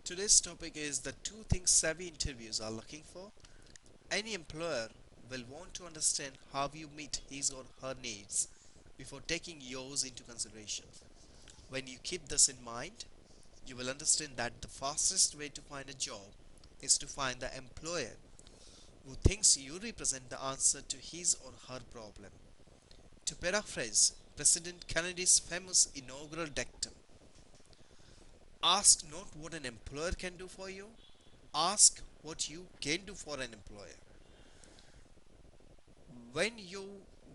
Today's topic is the two things savvy interviews are looking for. Any employer will want to understand how you meet his or her needs before taking yours into consideration. When you keep this in mind, you will understand that the fastest way to find a job is to find the employer who thinks you represent the answer to his or her problem. To paraphrase President Kennedy's famous inaugural dictum, ask not what an employer can do for you, ask what you can do for an employer. When you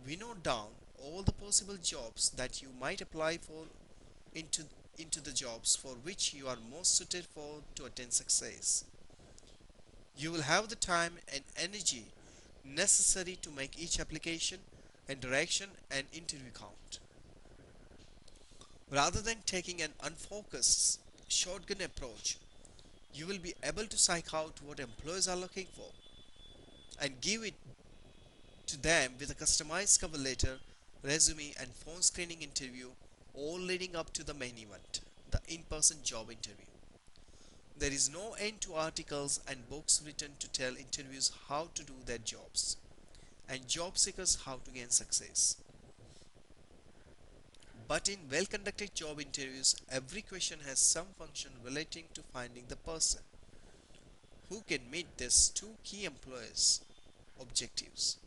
winnow down all the possible jobs that you might apply for into into the jobs for which you are most suited for to attain success, you will have the time and energy necessary to make each application and direction and interview count. Rather than taking an unfocused shotgun approach, you will be able to psych out what employers are looking for and give it to them with a customized cover letter, resume, and phone screening interview, all leading up to the main event, the in person job interview. There is no end to articles and books written to tell interviews how to do their jobs and job seekers how to gain success. But in well conducted job interviews, every question has some function relating to finding the person who can meet these two key employers' objectives.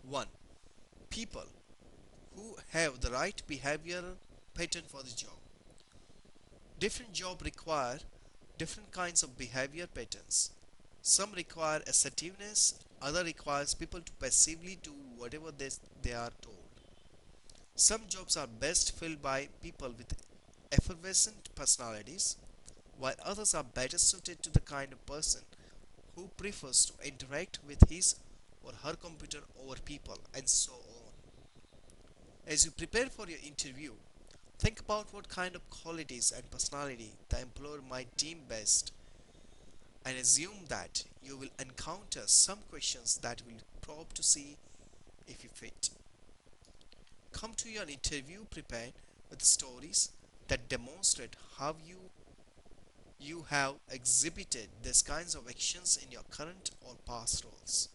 1. People who have the right behavioral pattern for the job. Different jobs require different kinds of behavior patterns. Some require assertiveness, other requires people to passively do whatever they are told. Some jobs are best filled by people with effervescent personalities, while others are better suited to the kind of person who prefers to interact with his or her computer over people, and so on. As you prepare for your interview, think about what kind of qualities and personality the employer might deem best and assume that you will encounter some questions that will probe to see if you fit. Come to your interview prepared with stories that demonstrate how you have exhibited these kinds of actions in your current or past roles.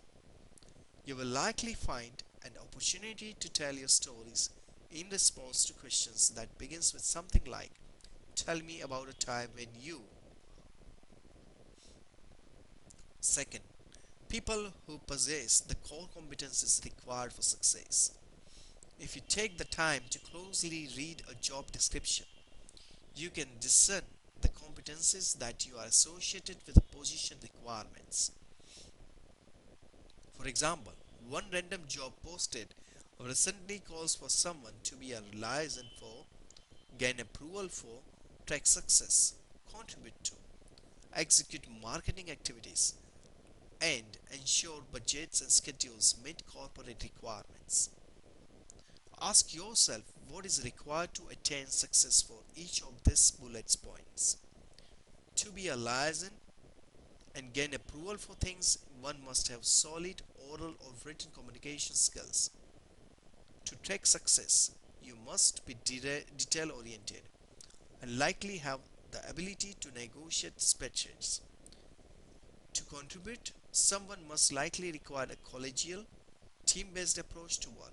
You will likely find an opportunity to tell your stories in response to questions that begins with something like, tell me about a time when you. Second, people who possess the core competencies required for success. If you take the time to closely read a job description, you can discern the competencies that you are associated with the position requirements. For example, one random job posted recently calls for someone to be a liaison for, gain approval for, track success, contribute to, execute marketing activities, and ensure budgets and schedules meet corporate requirements. Ask yourself what is required to attain success for each of these bullet points. To be a liaison and gain approval for things, one must have solid oral or written communication skills. To track success, you must be detail oriented and likely have the ability to negotiate spreadsheets. To contribute, someone must likely require a collegial, team based approach to work.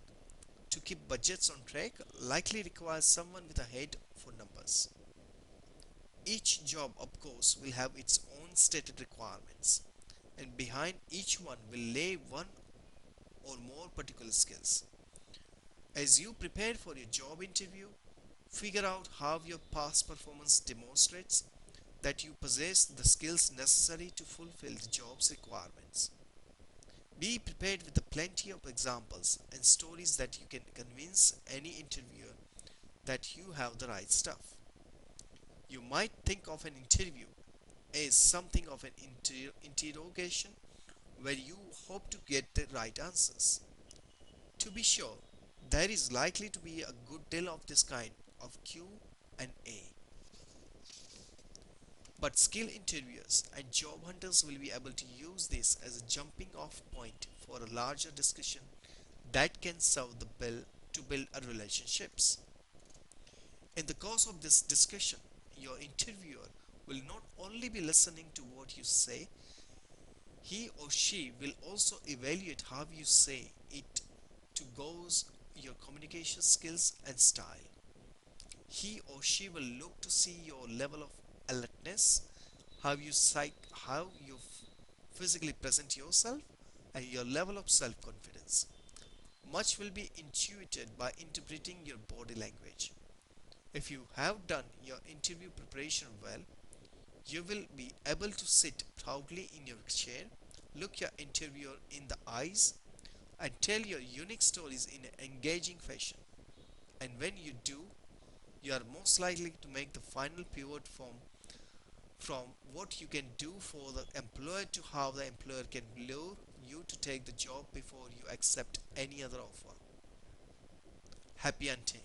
To keep budgets on track, likely requires someone with a head for numbers. Each job, of course, will have its own stated requirements, and behind each one will lay one or more particular skills. As you prepare for your job interview, figure out how your past performance demonstrates that you possess the skills necessary to fulfill the job's requirements. Be prepared with plenty of examples and stories that you can convince any interviewer that you have the right stuff. You might think of an interview as something of an interrogation where you hope to get the right answers. To be sure, there is likely to be a good deal of this kind of Q and A. But skilled interviewers and job hunters will be able to use this as a jumping off point for a larger discussion that can serve the bill to build a relationships. In the course of this discussion, your interviewer will not only be listening to what you say, he or she will also evaluate how you say it to gauge your communication skills and style. He or she will look to see your level of alertness, how you physically present yourself, and your level of self-confidence. Much will be intuited by interpreting your body language. If you have done your interview preparation well, you will be able to sit proudly in your chair, look your interviewer in the eyes, and tell your unique stories in an engaging fashion. And when you do, you are most likely to make the final pivot from what you can do for the employer to how the employer can lure you to take the job before you accept any other offer. Happy hunting!